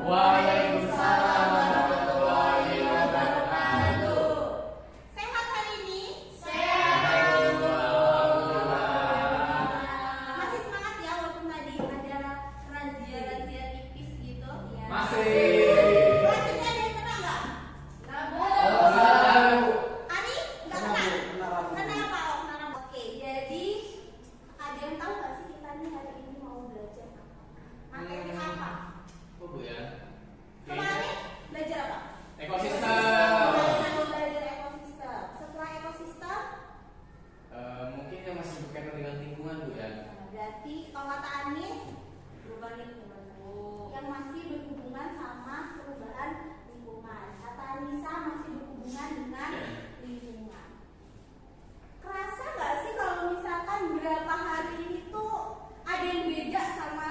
Waalaikumsalam warahmatullahi wabarakatuh. Sehat hari ini? Sehat. Masih semangat ya walaupun tadi ada razia-razia tipis gitu ya. Masih. Rasanya ada yang kena nggak? Ani nggak kena? Kena apa? Oh, kena. Oke, jadi ada yang tahu nggak sih kita nih hari ini mau belajar apa? Materi apa? Oh Bu ya. Kemarin belajar apa? Ekosistem. Kemarin mau belajar ekosistem. Setelah ekosistem, Mungkin yang masih berkaitan dengan lingkungan Bu ya. berarti kalau kata Anis perubahan lingkungan. Yang masih berhubungan sama perubahan lingkungan. Kata Anissa masih berhubungan dengan lingkungan. Kerasa nggak sih kalau misalkan berapa hari ini tuh ada yang beda sama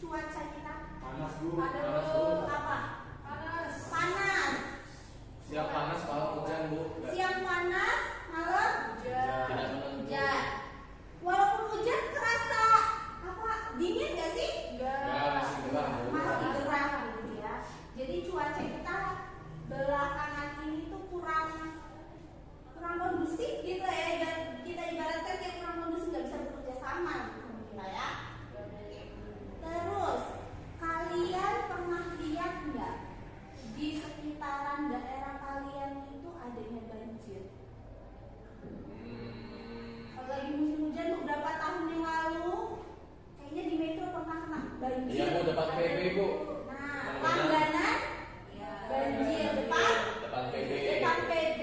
cuaca kita? Panas Bu. Panas, Bu. Apa? Panas. Siang panas malam hujan Bu. Siang panas, malam Tidak menentu. hujan. Walaupun hujan kerasa apa? Dingin nggak sih? Ya, masih gerah Bu. Masih gerah gitu ya. Jadi cuaca kita belakangan ini tuh kurang kondusif gitu ya. Dan kita ibaratkan kayak kurang kondusif, nggak bisa bekerja sama gitu kita ya. Terus kalian pernah lihat nggak di sekitaran daerah kalian itu adanya banjir? Kalau lagi musim hujan beberapa tahun yang lalu, kayaknya di Metro pernah kena banjir. Iya, Bu, depan PB, Bu. Nah, langganan banjir depan PB. depan PB.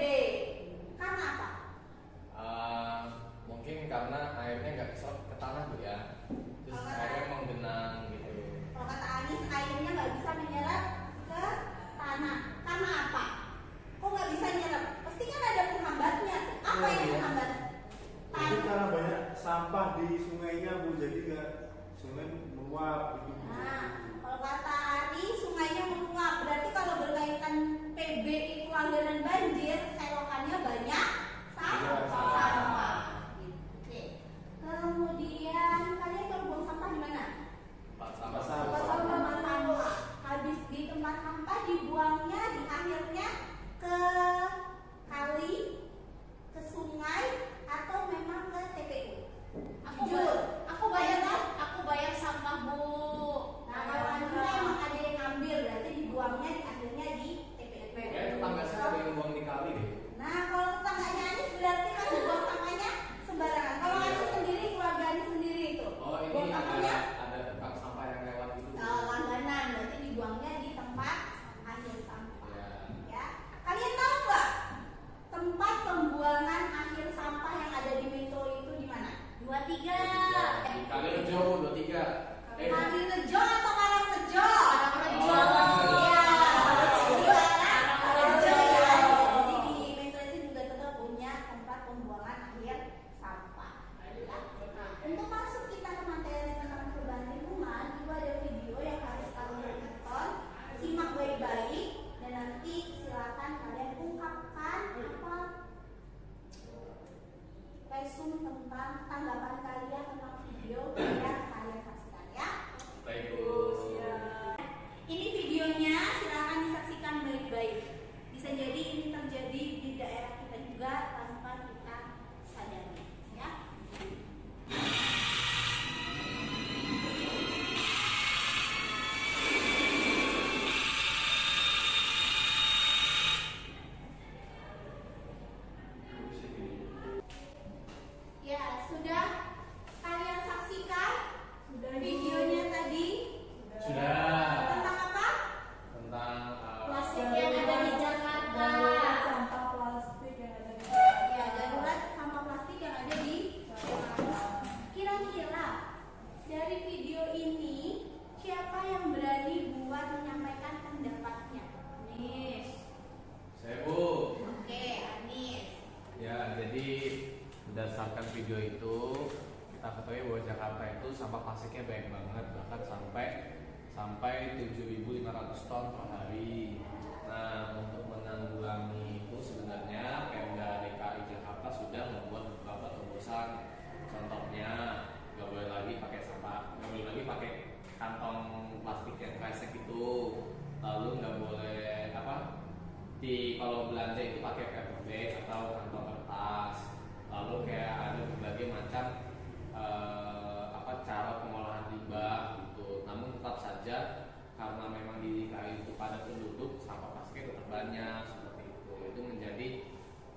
Karena apa? Mungkin karena airnya nggak keserap ke tanah Bu ya. Terus Kalau airnya menggenang gitu. Kalau kata Anis, airnya nggak bisa menyerap ke tanah. Karena apa? Kok nggak bisa nyerap? Pasti kan ada penghambatnya. Apa yang menghambat? Jadi karena banyak sampah di sungainya Bu, jadi nggak sungai meluap gitu. Nah, kalau kata Ari, sungainya meluap. Berarti kalau berkaitan PB itu langganan banjir, selokannya banyak sampah. Oke. Kemudian kalian kalau buang sampah di mana? Tempat sampah. Tempat sampah. Habis di tempat sampah dibuangnya di akhirnya ke kali, ke sungai, atau memang ke TPU? Aku bayar sampah Bu. Nah, kalau Anissa emang ada yang ngambil, berarti dibuangnya di akhirnya di TPU. Ya, tetangga saya ada yang buang di kali deh. Nah, kalau tetangganya Anis berarti masih buang sampahnya sembarangan. Kalau Anis sendiri, keluarga Anis sendiri itu Oh, ini buang sampahnya ada tukang sampah yang lewat gitu. langganan, berarti dibuangnya di tempat akhir sampah. Ya. Ya, kalian tahu nggak tempat pembuangan akhir sampah yang ada di Metro itu di mana? 23. Di Kalirejo 23. Kalirejo atau Karangrejo? Karangrejo. Iya. Karangrejo. Jadi di Metro itu juga tetap punya tempat pembuangan akhir sampah. Ya. Nah, untuk masuk kita ke materi tentang perubahan lingkungan, itu ada video yang harus kalian tonton, simak baik-baik, dan nanti silakan kalian ungkapkan apa resum tentang tanggapan kalian tentang video yang kalian saksikan ya. Baik Bu. Ini videonya silakan disaksikan baik-baik. Bisa jadi ini terjadi di daerah kita juga tanpa kita sadari ya. Ya, sudah kalian saksikan videonya tadi? Sudah. Tentang apa? Tentang Plastik yang ada di Jakarta. Sampah plastik yang ada di Ya, darurat sampah plastik yang ada di Jakarta. Kira-kira dari video ini siapa yang berani buat menyampaikan pendapatnya? Anis. saya Bu. Oke, Anis. Ya, jadi berdasarkan video itu kita ketahui bahwa Jakarta itu sampah plastiknya banyak banget, bahkan sampai 7.500 ton per hari. Nah, untuk menanggulangi itu sebenarnya Pemda DKI Jakarta sudah membuat beberapa terobosan. Contohnya nggak boleh lagi pakai kantong plastik yang kresek itu. Lalu nggak boleh kalau belanja itu pakai paper bag atau kantong kertas. Lalu kayak ada berbagai macam cara pengolahan limbah gitu. Namun tetap saja karena memang di DKI itu padat penduduk, sampah plastik tetap banyak seperti itu. Itu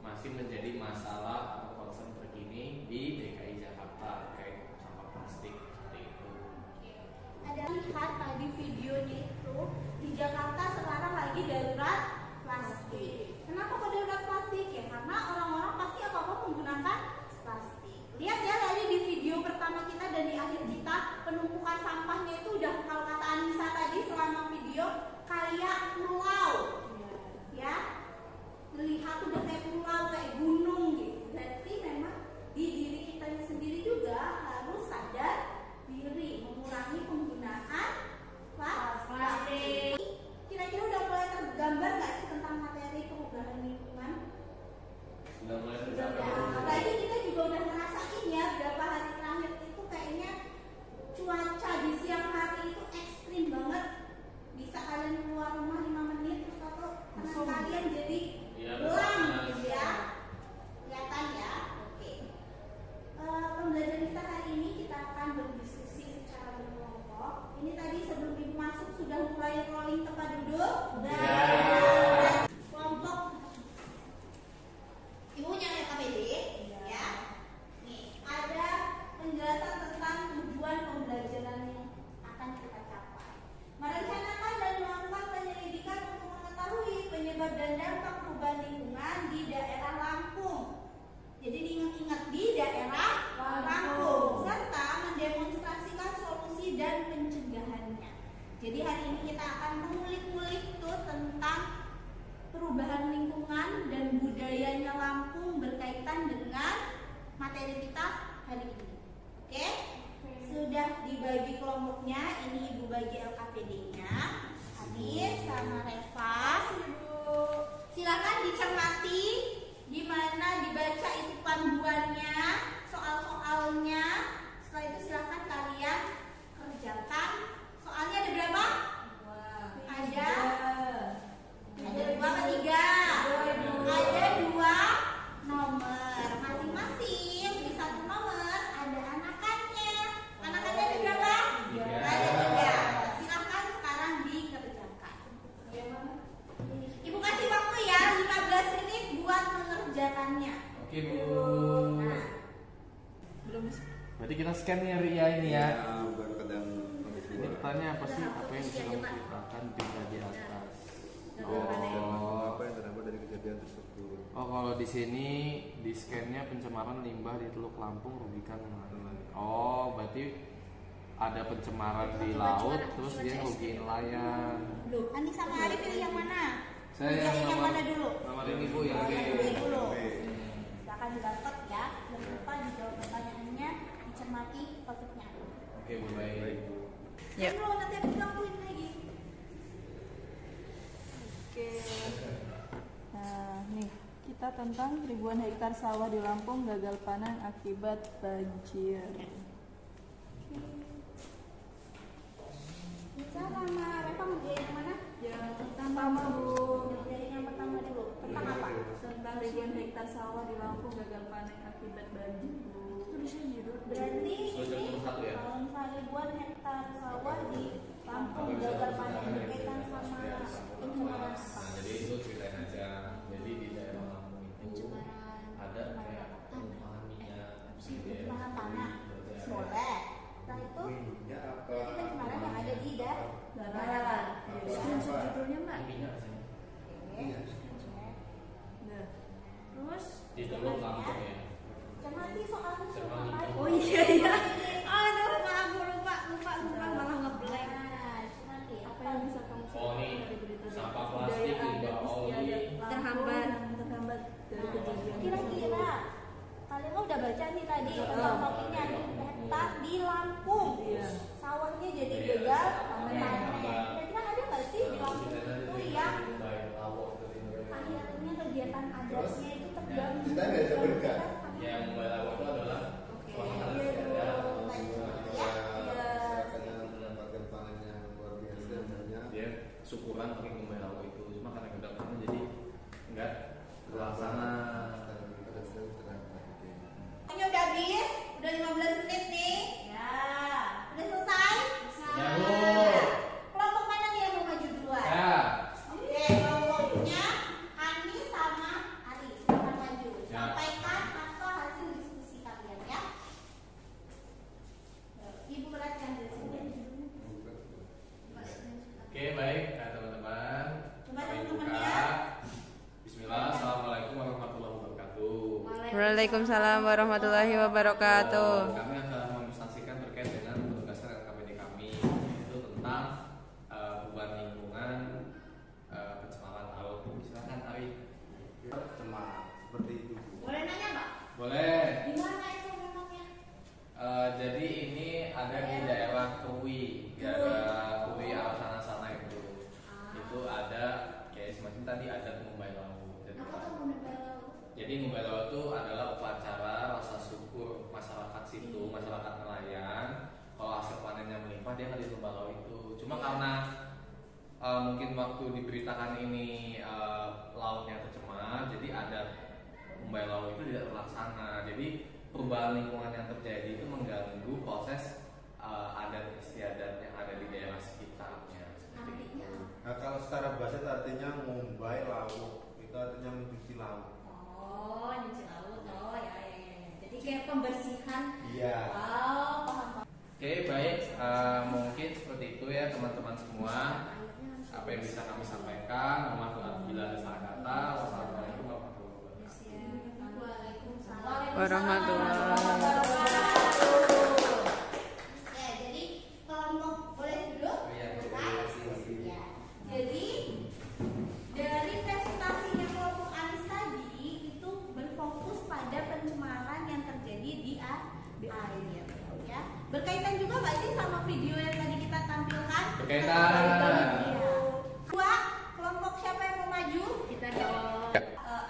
masih menjadi masalah atau concern terkini di DKI Jakarta terkait sampah plastik seperti itu. Ada lihat tadi videonya itu di Jakarta sekarang lagi darurat plastik. Kenapa kok darurat plastik ya? Karena orang-orang pasti apa-apa menggunakan plastik. Lihat ya tadi di video pertama kita dan di akhir kita penumpukan sampahnya itu udah, kalau kata Anissa tadi selama video, kayak pulau. Ya. Melihat udah kayak pulau, kayak gunung gitu. Berarti memang di diri kita sendiri juga harus sadar diri mengurangi penggunaan plastik. Kira-kira udah mulai tergambar nggak sih tentang materi perubahan lingkungan? Sudah mulai Udah. Apalagi kita juga udah ngerasain ya beberapa hari terakhir itu kayaknya cuaca di siang hari itu ekstrim banget. Bisa kalian keluar rumah 5 menit terus atau tangan kalian jadi belang gitu ya. Kelihatan ya. Oke. Pembelajaran kita hari ini kita akan berdiskusi secara berkelompok. Ini tadi sebelum ibu masuk sudah mulai rolling tempat duduk. Sudah. Kelompok ibu nyari KPD ya. Nih ada penjelasan tentang tujuan pembelajaran yang akan kita capai. Merencanakan dan melakukan penyelidikan untuk mengetahui penyebab dan dampak perubahan lingkungan di daerah Lampung. Jadi diingat-ingat di daerah Lampung serta mendemonstrasikan solusi dan pencegahannya. Jadi hari ini kita akan mengulik-ulik tuh tentang perubahan lingkungan dan budayanya Lampung berkaitan dengan materi kita hari ini. Oke? Sudah dibagi kelompoknya, ini ibu bagi LKPD-nya. Adis sama Reva. Silakan dicermati, gimana dibaca itu panduannya, soal-soalnya. Setelah itu silakan kalian kerjakan. Soalnya ada berapa? Ada 2 apa 3? Ada 2 nomor. Masing-masing di satu nomor ada anakannya. Anakannya ada berapa? Ada 3. Silakan sekarang dikerjakan. Ibu kasih waktu ya 15 menit buat mengerjakannya. Oke Bu. Nah, Berarti kita scan ya Ria ini ya. bukan kadang Ini pertanyaan apa sih? Apa yang bisa menceritakan berita di atas? apa yang terdapat dari kejadian tersebut. Oh, kalau di sini di scan-nya pencemaran limbah di Teluk Lampung rugikan nelayan. Oh, berarti ada pencemaran di laut, terus dia ngerugiin nelayan. Andi sama Arif pilih yang mana? Saya yang mana dulu? Nomor ini Bu yang Yang B. B dulu. Silakan didapat ya. Jangan lupa dijawab pertanyaannya, dicermati topiknya. Oke Bu, baik. Ya. Nanti aku gangguin lagi. Oke. Nah, nih kita tentang ribuan hektar sawah di Lampung gagal panen akibat banjir. Bisa sama Reva ngerjain yang mana? Yang pertama Bu, Ngerjain yang pertama dulu. Tentang apa? tentang ribuan hektar sawah di Lampung gagal panen akibat banjir Bu. Berarti Sudah ini 1 ya? kalau misalnya ribuan hektar sawah di Lampung gagal panen berkaitan sama pencemaran apa? Nah, jadi itu ceritain aja. Jadi di daerah Lampung itu ada kayak penumpahan minyak. Pencemaran tanah. Boleh. Setelah itu Minyak apa? berarti pencemaran yang ada di Darat. judulnya Mbak. Minyak sih. Iya. Nah, Terus Di Teluk Lampung ya. cermati soalnya Cermati. apa? Oh iya iya. Aduh, maaf lupa malah ngeblank. Nah, cermati. apa yang bisa kamu Oh, ini ceritakan dari berita sampah budaya plastik, adat limbah oli. istiadat Lampung Terhambat. yang terhambat dari kejadian Kira-kira kalian kan udah baca nih tadi tentang topiknya nih, hektar di Lampung. Iya. Sawahnya jadi gagal panen. Kira-kira ada nggak sih di Lampung itu yang akhirnya kegiatan adatnya itu terganggu? Kita nggak bisa bergerak. Yang membuat awal itu adalah suasana Iya, istiadat. syukuran pakai ngumbai lauk itu. Cuma karena gagal panen jadi enggak terlaksana. Ini udah habis, udah 15 menit nih. Ya, udah selesai? Ya, Bu. Kelompok mana nih yang mau maju duluan? Ya. Oke, kelompoknya Ani sama Ari, silakan maju. Ya. Sampaikan apa hasil diskusi kalian ya. Ibu perhatikan di sini. Oke, baik teman-teman. Coba Kami teman-teman buka. ya. Bismillah. Assalamualaikum warahmatullahi wabarakatuh. Waalaikumsalam warahmatullahi wabarakatuh. Kami akan menyaksikan terkait dengan penugasan LKPD kami, yaitu tentang beban lingkungan pencemaran laut. Silakan Ari. Cemar seperti itu. Boleh nanya nggak? Boleh. Di mana itu memangnya? Jadi ini ada di daerah Kui, daerah Kui arah sana itu. Itu ada kayak semacam tadi ada ngumbai laut. Apa tuh ngumbai laut? Jadi ngumbai laut itu adalah upacara rasa syukur masyarakat situ, masyarakat nelayan. Kalau hasil panennya melimpah dia nggak di ngumbai laut itu. Cuma karena mungkin waktu diberitakan ini lautnya tercemar, jadi ada ngumbai laut itu tidak terlaksana. Jadi perubahan lingkungan yang terjadi itu mengganggu proses adat istiadat yang ada di daerah sekitarnya. Seperti itu. Nah, kalau secara bahasa itu artinya ngumbai lauk, itu artinya mencuci lauk. Oh, nyuci laut. Oh, ya. Jadi kayak pembersihan. Iya. Oh, paham. Oke, baik. Mungkin seperti itu ya teman-teman semua. Apa yang bisa kami sampaikan. Mohon maaf bila ada salah kata. Wassalamualaikum warahmatullahi wabarakatuh. Waalaikumsalam Warahmatullahi wabarakatuh. Oke, jadi kelompok boleh duduk? Oh, iya, Bukan? boleh. Ya. Jadi dari presentasinya kelompok Anis tadi itu berfokus pada pencemaran yang terjadi di air. Ya. Berkaitan juga nggak sih sama video yang tadi kita tampilkan? Berkaitan. Iya. Dua, kelompok siapa yang mau maju? Kita dong.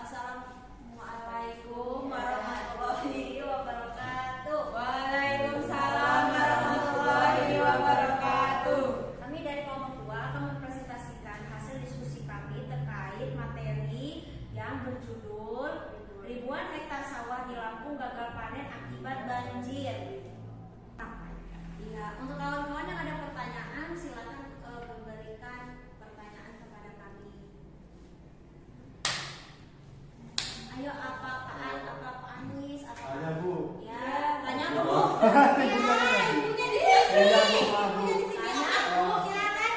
Assalamualaikum warahmatullahi wabarakatuh. Waalaikumsalam warahmatullahi wabarakatuh. Kami dari kelompok 2 akan mempresentasikan hasil diskusi kami terkait materi yang berjudul ribuan hektar sawah di Lampung gagal panen akibat banjir. Ya, untuk kawan-kawan yang ada pertanyaan silakan memberikan pertanyaan kepada kami. Ayo apa Anis, Tanya, Bu. Ya, tanya Bu. Ya, ibunya di sini. Ibunya di sini. Bu, silakan.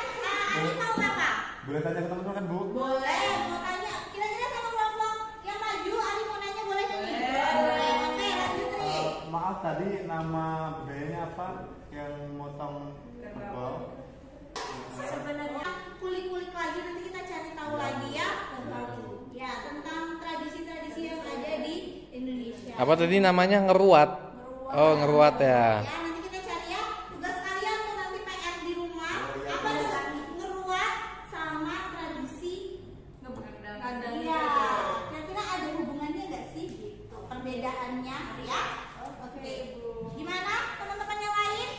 Ani mau apa? Boleh tanya ke teman-teman kan, Bu? Boleh, mau tanya. Kira-kira sama kelompok yang maju, Ani mau nanya boleh kan? Boleh. Oke, lanjut Tri. Maaf tadi nama budayanya apa? Yang motong kerbau. Sebenarnya kulik-kulik lagi nanti kita cari tahu lagi ya tentang tradisi-tradisi yang ada di Indonesia. Apa tadi namanya ngeruat? Oh, ngeruat ya. Ya, nanti kita cari ya. Tugas kalian tuh nanti PR di rumah apa sih ngeruat sama tradisi Ngandang. Iya. Kira-kira ada hubungannya nggak sih gitu? Perbedaannya ya. Oke, Bu. Gimana teman-teman yang lain?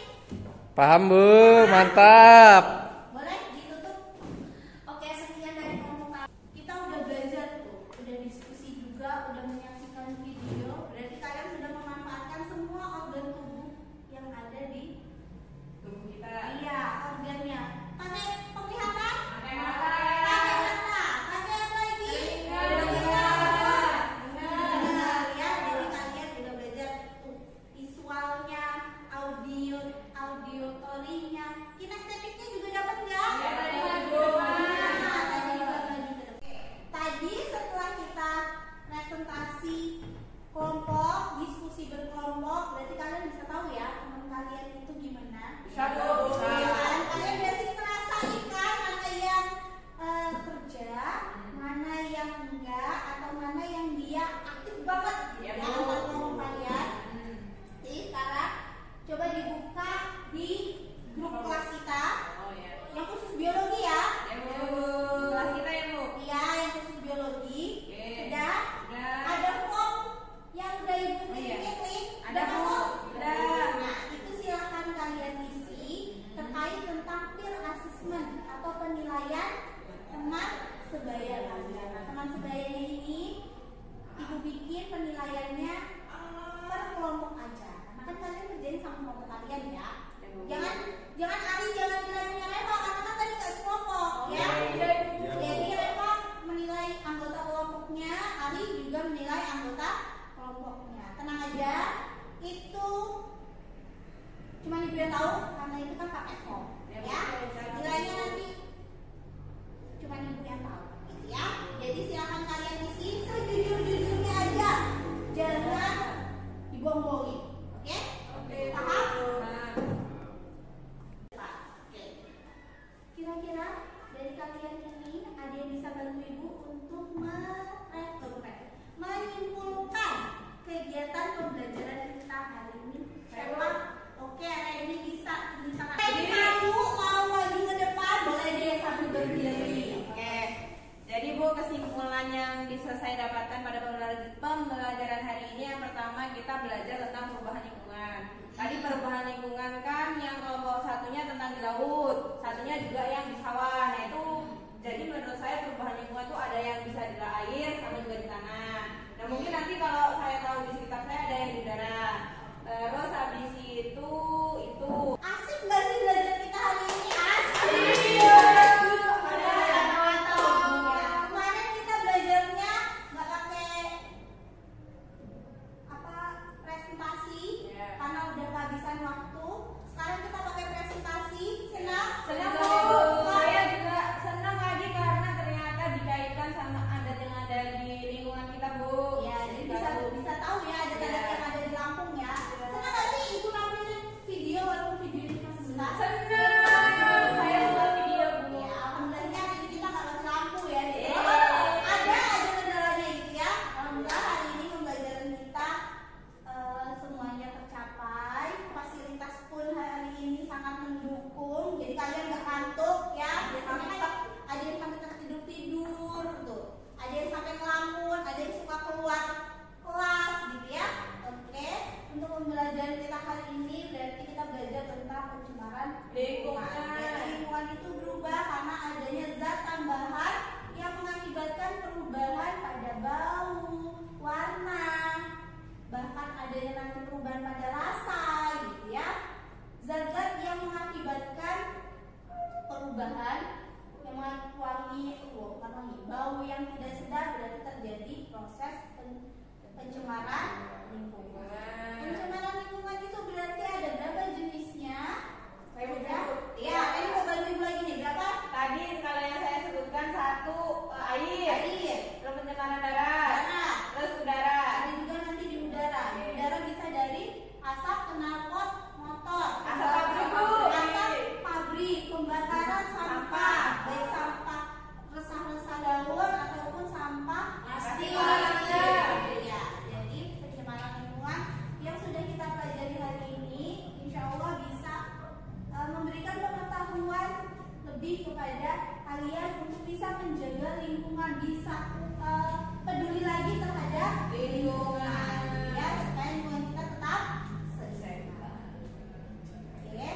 Paham Bu, mantap. Boleh ditutup? Oke, sekian dari kelompok kami. Kita udah belajar tuh, udah diskusi juga, udah menyaksikan video. Berarti kalian sudah memanfaatkan semua organ tubuh yang ada di Tubuh kita. iya organnya. Pakai penglihatan? Pakai mata. Pakai mata. Pakai apa lagi? Dengar. Dengar ya. Jadi kalian udah belajar tuh visualnya, audiotorinya, kinestetiknya juga dapat nggak? Ya, tadi maju. Nah, tadi juga maju terus. Tadi setelah kita presentasi kelompok, diskusi berkelompok, berarti kalian bisa tahu ya teman kalian itu gimana? Bisa, Bu. Bisa. Ya kan? Kalian biasanya ngerasain kan mana yang kerja, mana yang enggak, atau mana yang dia aktif banget Ya, ya Bu. antar kelompok kalian. Jadi sekarang coba dibuka di grup sebaya kalian. Nah, teman sebayanya ini Ibu bikin penilaiannya per kelompok aja. Karena kan kalian kerjain sama kelompok kalian ya. Jangan Ali jangan nilainya Reva karena kan tadi nggak sekelompok ya. Jadi Reva menilai anggota kelompoknya, Ali juga menilai anggota kelompoknya. Tenang aja, itu cuma Ibu yang tahu karena itu kan pakai form ya. Nilainya nanti cuma Ibu yang tahu gitu ya. Jadi silakan kalian isi sejujur-jujurnya aja, jangan dibohong-bohongin. Oke? Paham? Kira-kira dari kalian ini ada yang bisa bantu Ibu untuk menyimpulkan kegiatan pembelajaran kita hari ini? Siapa? Oke, ini bisa ditangan. Kamu mau maju ke depan, boleh deh sambil berdiri. Oke. Jadi Bu, kesimpulan yang bisa saya dapatkan pada pembelajaran hari ini, yang pertama kita belajar tentang perubahan lingkungan. Tadi perubahan lingkungan kan yang kelompok satunya tentang di laut, satunya juga yang di sawah. Nah itu jadi menurut saya perubahan lingkungan itu ada yang bisa di air sama juga di tanah. Nah mungkin nanti kalau saya tahu di sekitar saya ada yang di udara. Terus habis itu Asik nggak sih belajar kita hari ini? Asik. Kemarin kita belajarnya nggak pakai presentasi karena udah kehabisan waktu. Sekarang kita pakai presentasi. Senang? senang Bu. Saya juga senang lagi karena ternyata dikaitkan sama adat yang ada di lingkungan kita Bu. Ya, jadi bisa tahu ya adat-adat yang ada di Lampung ya. Senang nggak sih Ibu nampilin video walaupun video ini cuma sebentar? Senang. Saya suka video Bu. Ya, alhamdulillahnya hari ini kita nggak pakai lampu ya. Ada aja kendalanya gitu ya. Alhamdulillah hari ini pembelajaran kita semuanya tercapai. Fasilitas pun hari ini sangat mendukung. Jadi kalian nggak kantuk ya. Biasanya kan ada yang sampai tertidur tuh. Ada yang sampai ngelamun, ada yang suka keluar kelas gitu ya. Oke, untuk pembelajaran kita hari ini berarti kita belajar tentang pencemaran lingkungan. Jadi lingkungan itu berubah karena adanya zat tambahan yang mengakibatkan perubahan pada bau, warna, bahkan adanya nanti perubahan pada rasa gitu ya. Zat-zat yang mengakibatkan perubahan yang bukan wangi, bau yang tidak sedap berarti terjadi proses pencemaran lingkungan. Pencemaran lingkungan itu berarti ada berapa jenisnya? Ya, ini mau bantu Ibu lagi nih, berapa? Tadi kalau yang saya sebutkan satu air, terus pencemaran darat, terus udara. Ada juga nanti di udara. Udara bisa dari asap knalpot motor, Asap pabrik, Bu. asap pabrik, pembakaran sampah, baik sampah resah-resah daun ataupun sampah plastik. Ya, jadi pencemaran lingkungan yang sudah kita pelajari hari ini, insya Allah bisa memberikan pengetahuan lebih kepada kalian untuk bisa menjaga lingkungan, bisa peduli lagi terhadap lingkungan, ya supaya lingkungan kita tetap sehat. Oke,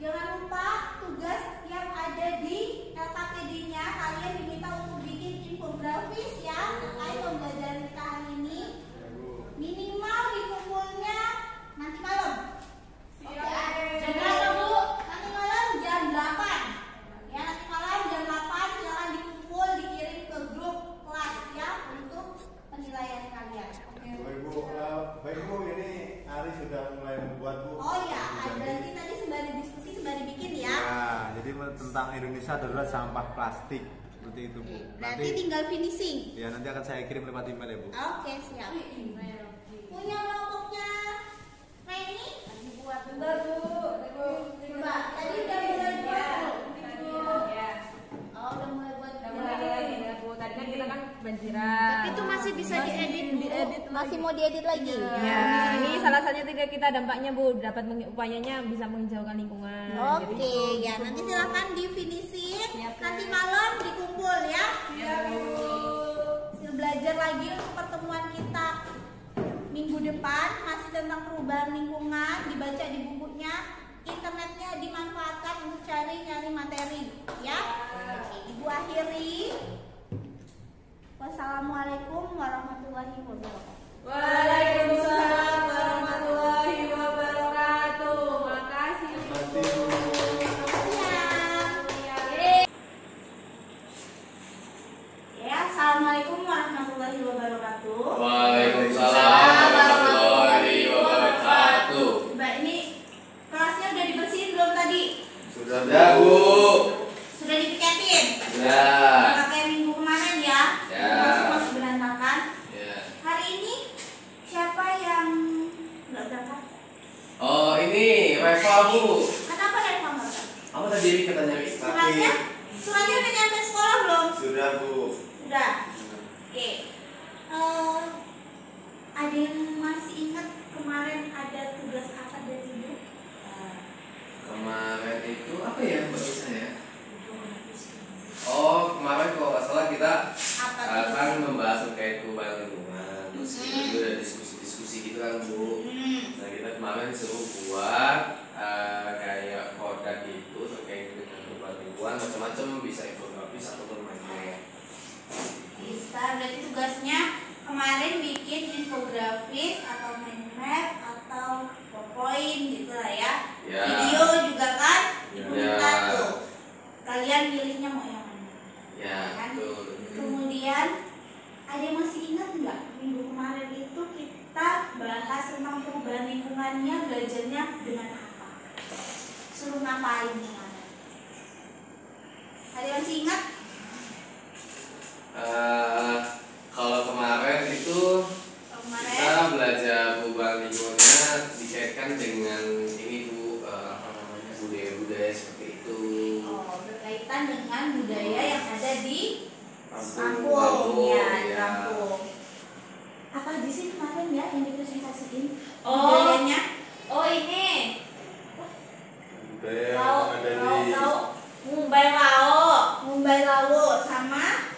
jangan lupa tugas yang ada di LKPD-nya kalian diminta untuk bikin infografis ya terkait pembelajaran kita hari ini. Minimal dikumpulnya nanti malam. Jam berapa Bu? Nanti malam jam 8. Ya, nanti malam jam 8 silakan dikumpul, dikirim ke grup kelas ya untuk penilaian kalian. Baik Bu, ini Ari sudah mulai membuat Bu. Oh ya, berarti tadi sembari diskusi sembari bikin ya. Ya, jadi tentang Indonesia darurat sampah plastik seperti itu Bu. Nanti tinggal finishing. Ya, nanti akan saya kirim lewat email ya Bu. Oke, siap. Punya kelompoknya Reni? Buat bentar Bu. Coba, tadi udah mulai buat. Ya. Oh, udah mulai buat. Udah mulai lagi ya Bu. Tadi kan kita kan banjiran. Tapi itu masih bisa diedit dulu. Masih mau diedit lagi. Ya, ini salah satunya tidak kita dampaknya Bu, dapat upayanya bisa menghijaukan lingkungan. Oke, Gitu. ya nanti silakan di finishing. Nanti malam dikumpul ya. Belajar lagi untuk pertemuan kita minggu depan masih tentang perubahan lingkungan, dibaca di bukunya, internetnya dimanfaatkan untuk nyari materi ya. Oke, Ibu akhiri warahmatullahi wabarakatuh. Waalaikumsalam warahmatullahi wabarakatuh. Makasih Bu. Ya, assalamualaikum warahmatullahi wabarakatuh. Waalaikumsalam warahmatullahi wabarakatuh. Mbak, ini kelasnya udah dibersihin belum tadi? Sudah Bu. Sudah dipiketin? Sudah. Nggak kayak minggu kemarin ya? Ya. Masih berantakan. Ya. Hari ini siapa yang nggak berangkat? Oh ini Reva Bu. Kenapa dari kamar? Apa tadi katanya Wi? Suratnya udah nyampe sekolah belum? Sudah Bu. Sudah. Oke. Ada yang masih ingat kemarin ada tugas apa dari Ibu? Kemarin itu apa ya Mbak Lisa ya? Oh kemarin kalau nggak salah kita Apa kan membahas terkait perubahan lingkungan. Terus kita juga ada diskusi-diskusi gitu kan Bu. Nah kita kemarin disuruh buat kayak produk itu terkait dengan perubahan lingkungan macam-macam, bisa infografis ataupun main-main. Bisa, berarti tugasnya kemarin bikin infografis atau mind map atau PowerPoint gitu lah ya. Ya. Video juga kan? Ya. Diminta tuh. Kalian pilihnya mau yang mana? Ya betul. Kemudian ada yang masih ingat nggak minggu kemarin itu kita bahas tentang perubahan lingkungannya, belajarnya dengan apa? Suruh ngapain kemarin? Ada yang masih ingat? Kalau kemarin itu Kemarin kita belajar perubahan lingkungannya dikaitkan dengan ini Bu, apa namanya, budaya-budaya seperti itu. berkaitan dengan budaya yang ada di Kampung, kampung ya, di ya. kampung. Apa di sini kemarin ya yang dipresentasiin? Oh. Budayanya? Oh ini. Budaya yang Tahu ada tahu di tahu. Mumbai Lao. Mumbai Lawu sama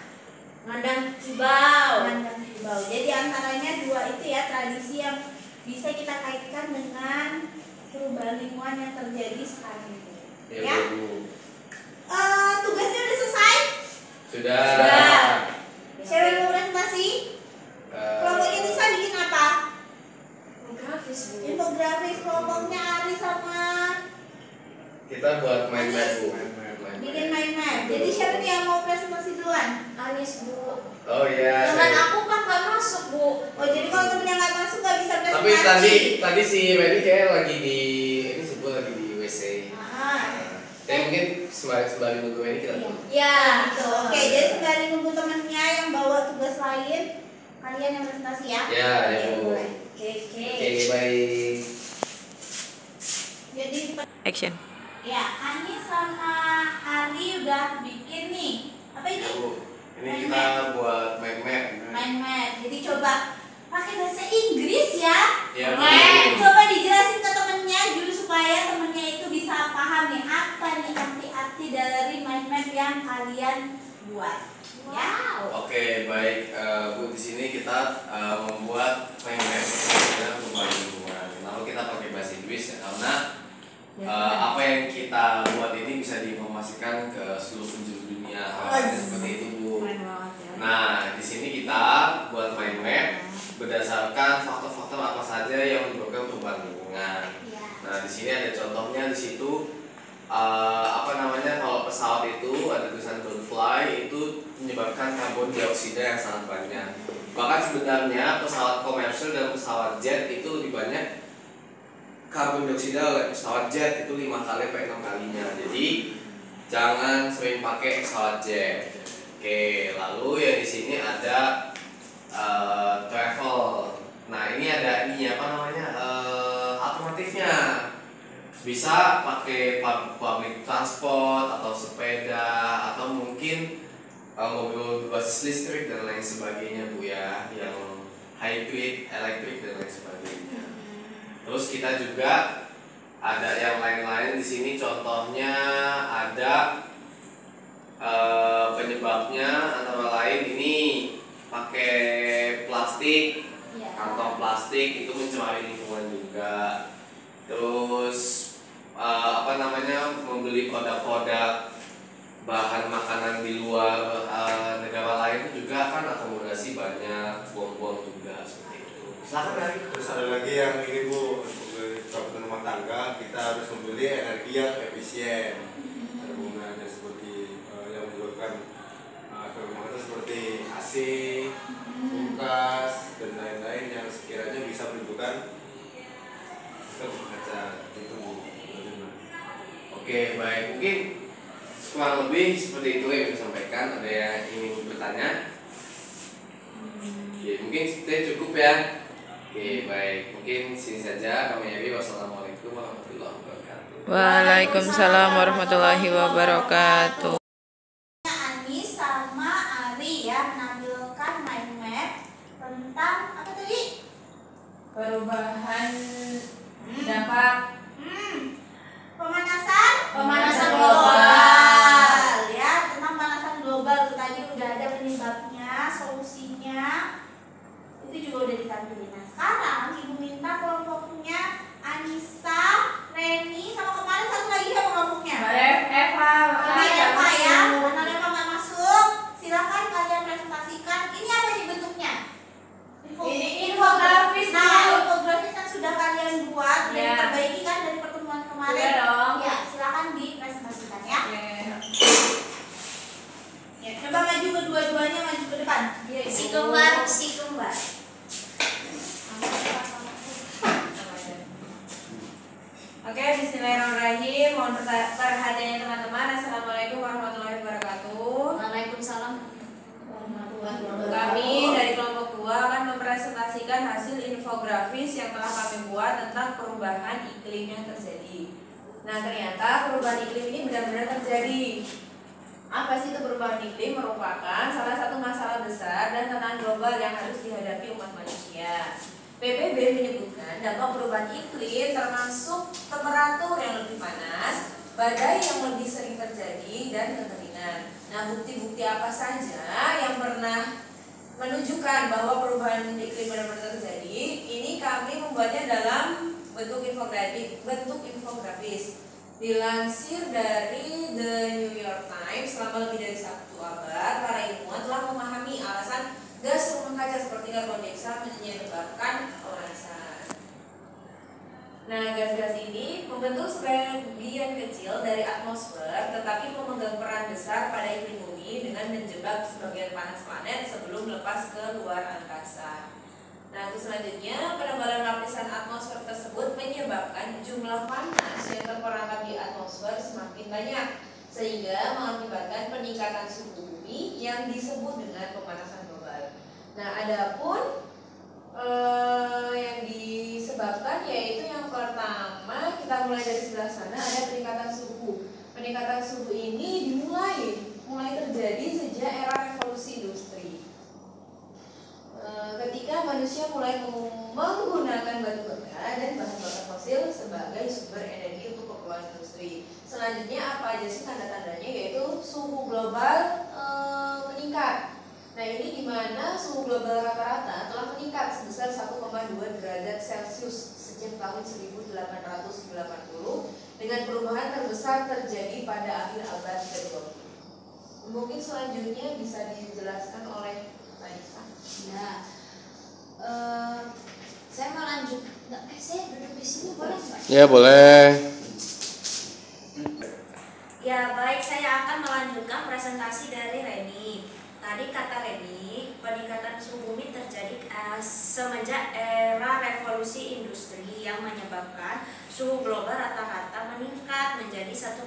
Ngandang Cibau. Mandang Cibau. Jadi antaranya dua itu ya tradisi yang bisa kita kaitkan dengan perubahan lingkungan yang terjadi sekarang ini. Ya. Bu. Tugasnya udah selesai? Sudah. Sudah. Siapa yang mau presentasi? Kelompoknya Nisa bikin apa? Grafis Bu. Infografis. Kelompoknya Ari sama Kita buat main map Bu. bikin mind map. Jadi siapa nih yang mau presentasi duluan? Anis Bu. Oh iya. Dengan aku kan nggak masuk Bu. Oh, jadi kalau temennya nggak masuk nggak bisa presentasi. Tapi tadi si Wendy kayak lagi di ini sebut lagi di WC. Tapi mungkin sembari nunggu Wendy kita tunggu. Ya. Gitu. Oke, jadi sembari nunggu temennya yang bawa tugas lain, kalian yang presentasi ya. Ya, ya Oke, Bu. mulai. Oke. Oke, baik. Jadi Action. ya, Ani sama Ari udah bikin nih. Apa ini? Ya, Bu. Ini kita buat main map. Mind map. Jadi coba pakai bahasa Inggris ya. Ya, Bu. Coba dijelasin ke temennya dulu supaya temennya itu bisa paham nih apa nih arti-arti dari mind map yang kalian buat. Ya. Oke, baik Bu, di sini kita membuat main map dengan perubahan lingkungan. Lalu kita pakai bahasa Inggris ya, karena apa yang kita buat ini bisa diinformasikan ke seluruh penjuru dunia. Harapannya seperti itu Bu. Nah, di sini kita buat mind map berdasarkan faktor-faktor apa saja yang menyebabkan perubahan lingkungan. Ya. Nah, di sini ada contohnya di situ apa namanya, kalau pesawat itu ada tulisan don't fly itu menyebabkan karbon dioksida yang sangat banyak. Bahkan sebenarnya pesawat komersial dan pesawat jet itu lebih banyak karbon dioksida oleh pesawat jet itu 5 kali sampai 6 kalinya. Jadi jangan sering pakai pesawat jet. Oke, lalu ya di sini ada travel. Nah, ini ada ini apa namanya? Alternatifnya. Bisa pakai public transport atau sepeda atau mungkin mobil berbasis listrik dan lain sebagainya Bu ya, yang hybrid, elektrik dan lain sebagainya. Terus kita juga ada yang lain-lain di sini, contohnya ada penyebabnya antara lain ini pakai plastik, Ya. kantong plastik itu mencemari lingkungan juga. Terus apa namanya, membeli produk-produk bahan makanan di luar negara lain itu juga kan akomodasi banyak, buang-buang juga. Terus ada lagi yang ini Bu, untuk kebutuhan rumah tangga kita harus membeli energi yang efisien. Penggunaannya seperti yang menyebabkan rumah itu seperti AC, kulkas dan lain-lain yang sekiranya bisa menimbulkan kaca itu Bu. Oke, baik, mungkin kurang lebih seperti itu yang bisa sampaikan. Ada yang ingin bertanya? Oke, mungkin itu cukup ya. Oke, baik, mungkin sini saja kami akhiri. Wassalamualaikum warahmatullahi wabarakatuh. Waalaikumsalam warahmatullahi wabarakatuh. Anis sama Ari ya menampilkan mind map tentang apa tadi? Perubahan dampak Pemanasan global ya, tentang pemanasan global itu tadi udah ada penyebabnya, solusinya itu juga udah ditampilin. Nah sekarang ibu minta kelompoknya Anissa, Reni, sama kemarin satu lagi siapa kelompoknya? Eva Ya, karena Eva nggak masuk, silakan kalian presentasikan. Ini apa nih bentuknya? Ini infografis. Nah, infografis kan sudah kalian buat dan Ya. diperbaiki kan dari pertemuan kemarin. Sudah dong. Ya, silakan dipresentasikan ya. Oke. Ya, coba maju kedua-duanya, maju ke depan. Si kembar. Oke, bismillahirrahmanirrahim. Mohon perhatiannya teman-teman. Assalamualaikum warahmatullahi wabarakatuh. Waalaikumsalam warahmatullahi Kami dari kelompok 2 akan mempresentasikan hasil infografis yang telah kami buat tentang perubahan iklim yang terjadi. Nah, ternyata perubahan iklim ini benar-benar terjadi. Apa sih itu perubahan iklim? Merupakan salah satu masalah besar dan tantangan global yang harus dihadapi umat manusia. PBB menyebutkan dampak perubahan iklim termasuk temperatur yang lebih panas, badai yang lebih sering terjadi, dan kekeringan. Nah, bukti-bukti apa saja yang pernah menunjukkan bahwa perubahan iklim benar-benar terjadi? Ini kami membuatnya dalam bentuk infografis. Dilansir dari The New York Times, selama lebih dari 1 abad, para ilmuwan telah memahami alasan gas rumah kaca seperti karbon dioksida menyebabkan pemanasan. Nah, gas-gas ini membentuk sebagian kecil dari atmosfer, tetapi memegang peran besar pada iklim bumi dengan menjebak sebagian panas planet sebelum lepas ke luar angkasa. Nah, untuk selanjutnya, penebalan lapisan atmosfer tersebut menyebabkan jumlah panas yang terperangkap di atmosfer semakin banyak, sehingga mengakibatkan peningkatan suhu bumi yang disebut dengan pemanasan global. Nah, adapun yang disebabkan yaitu yang pertama, kita mulai dari sebelah sana, ada peningkatan suhu. Peningkatan suhu ini mulai terjadi sejak era revolusi industri. Ketika manusia mulai menggunakan batu bara dan bahan bakar fosil sebagai sumber energi untuk keperluan industri. Selanjutnya apa aja sih tanda-tandanya? Yaitu suhu global meningkat. Nah, ini di mana suhu global rata-rata telah meningkat sebesar 1,2 derajat Celcius sejak tahun 1880 dengan perubahan terbesar terjadi pada akhir abad ke-20. Mungkin selanjutnya bisa dijelaskan oleh Raisa. Ya, saya mau lanjut. Saya duduk di sini boleh nggak? Ya, boleh. Ya, baik, saya akan melanjutkan presentasi dari Reni. Tadi kata Reni, peningkatan suhu bumi terjadi semenjak era revolusi industri yang menyebabkan suhu global rata-rata meningkat menjadi 1,2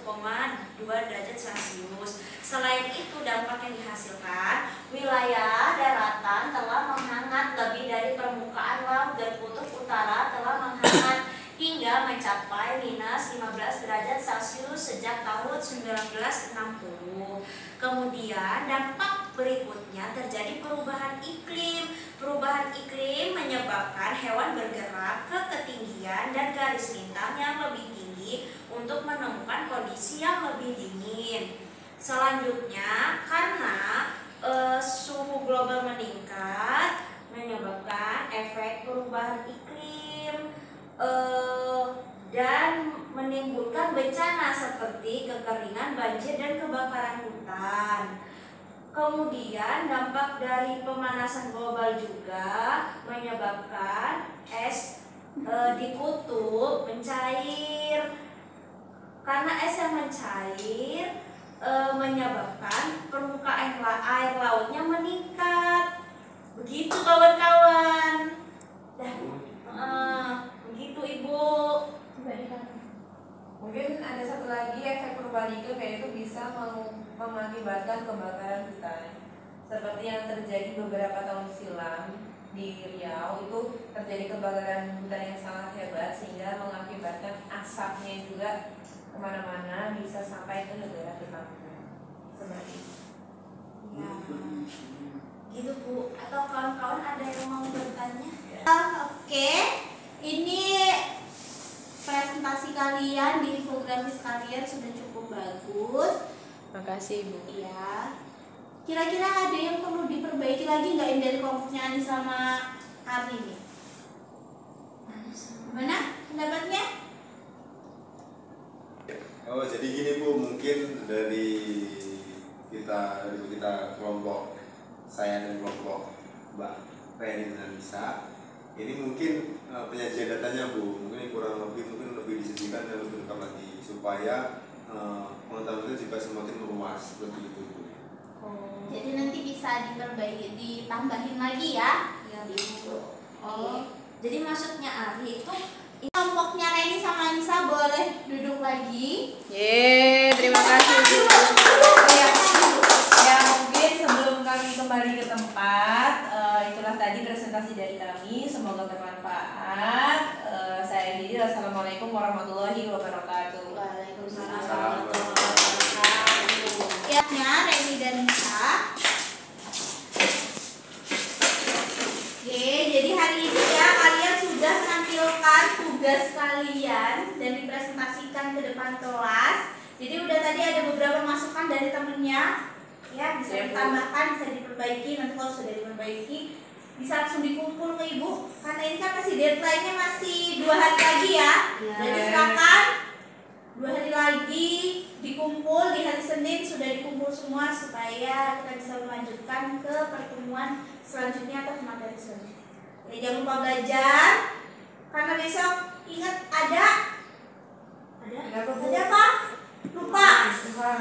derajat Celcius. Selain itu, dampak yang dihasilkan, wilayah daratan telah menghangat lebih dari permukaan laut dan kutub utara telah menghangat hingga mencapai minus 15 derajat Celcius sejak tahun 1960. Kemudian dampak berikutnya terjadi perubahan iklim. Perubahan iklim menyebabkan hewan bergerak ke ketinggian dan garis lintang yang lebih tinggi untuk menemukan kondisi yang lebih dingin. Selanjutnya, karena suhu global meningkat menyebabkan efek perubahan iklim dan menimbulkan bencana seperti kekeringan, banjir, dan kebakaran hutan. Kemudian dampak dari pemanasan global juga menyebabkan es di kutub mencair. Karena es yang mencair menyebabkan permukaan air lautnya meningkat. Begitu kawan-kawan. Begitu Ibu. Mungkin ada satu lagi efek perubahan iklim, yaitu bisa mengakibatkan kebakaran hutan. Seperti yang terjadi beberapa tahun silam di Riau, itu terjadi kebakaran hutan yang sangat hebat sehingga mengakibatkan asapnya juga kemana-mana, bisa sampai ke negara tetangga. Seperti itu. Ya. Gitu Bu. Atau kawan-kawan ada yang mau bertanya? Oke. Ini presentasi kalian di infografis kalian sudah cukup bagus. Makasih Ibu. Iya. Kira-kira ada yang perlu diperbaiki lagi nggak ini dari kelompoknya Ani sama Ari nih? Gimana pendapatnya? Oh, jadi gini Bu, mungkin dari kita kelompok saya dan kelompok Mbak Reni dan Nisa, ini mungkin penyajian datanya Bu, mungkin kurang lebih disediakan dan lebih lengkap lagi supaya pengetahuan itu juga semakin meluas seperti itu Bu. Oh, jadi nanti bisa diperbaiki, ditambahin lagi ya? Ya, Gitu. Oh, jadi maksudnya Ari itu Kelompoknya Reni sama Nisa boleh duduk lagi. Terima kasih Bu. Ya, mungkin sebelum kami kembali ke tempat, itulah tadi presentasi dari kami. Semoga bermanfaat. Saya Didi. Wassalamualaikum warahmatullahi wabarakatuh. Waalaikumsalam Assalamualaikum. warahmatullahi wabarakatuh. Ya, Reni dan Nisa. Oke, jadi hari ini ya kalian sudah menampilkan tugas kalian dan dipresentasikan ke depan kelas. Jadi udah tadi ada beberapa masukan dari temennya, ya bisa ditambahkan, bisa diperbaiki. Nanti kalau sudah diperbaiki bisa langsung dikumpul ke ibu. Karena ini kan masih deadline-nya masih 2 hari lagi ya. Jadi silakan 2 hari lagi dikumpul, di hari Senin sudah dikumpul semua supaya kita bisa melanjutkan ke pertemuan selanjutnya atau ke materi selanjutnya. Ya, jangan lupa belajar karena besok ingat ada apa? Lupa.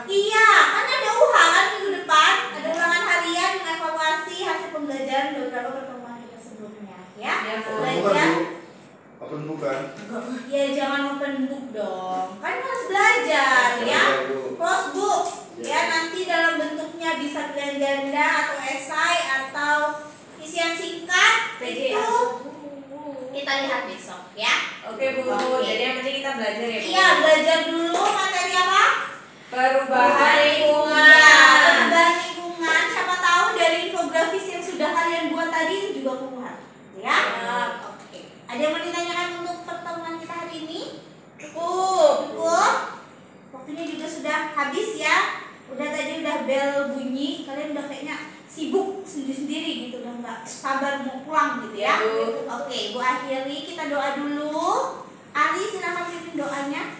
Iya, kan ada UHA kan minggu depan, ada ulangan harian mengevaluasi hasil pembelajaran beberapa pertemuan kita sebelumnya, ya. Belajar. Bukan. Ya jangan open book dong, kan harus belajar ya. Close book ya, nanti dalam bentuknya bisa pilihan ganda atau esai atau isian singkat itu kita lihat besok ya. Oke Bu, jadi yang penting kita belajar ya Bu. Iya, belajar dulu materi apa? Perubahan lingkungan. Iya, perubahan lingkungan. Siapa tahu dari infografis yang sudah kalian buat tadi itu juga keluar ya. Oke. Ada yang mau ditanyakan untuk pertemuan kita hari ini? Cukup. Waktunya juga sudah habis ya. Udah tadi udah bel bunyi, kalian udah kayaknya sibuk sendiri-sendiri gitu, udah nggak sabar mau pulang gitu ya. Oke, Bu akhiri, kita doa dulu. Ari silakan pimpin doanya.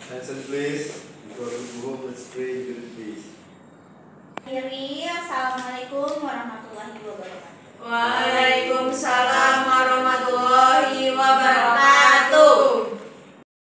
Attention please. Before we move, let's pray good peace. Akhiri, assalamualaikum warahmatullahi wabarakatuh. Waalaikumsalam warahmatullahi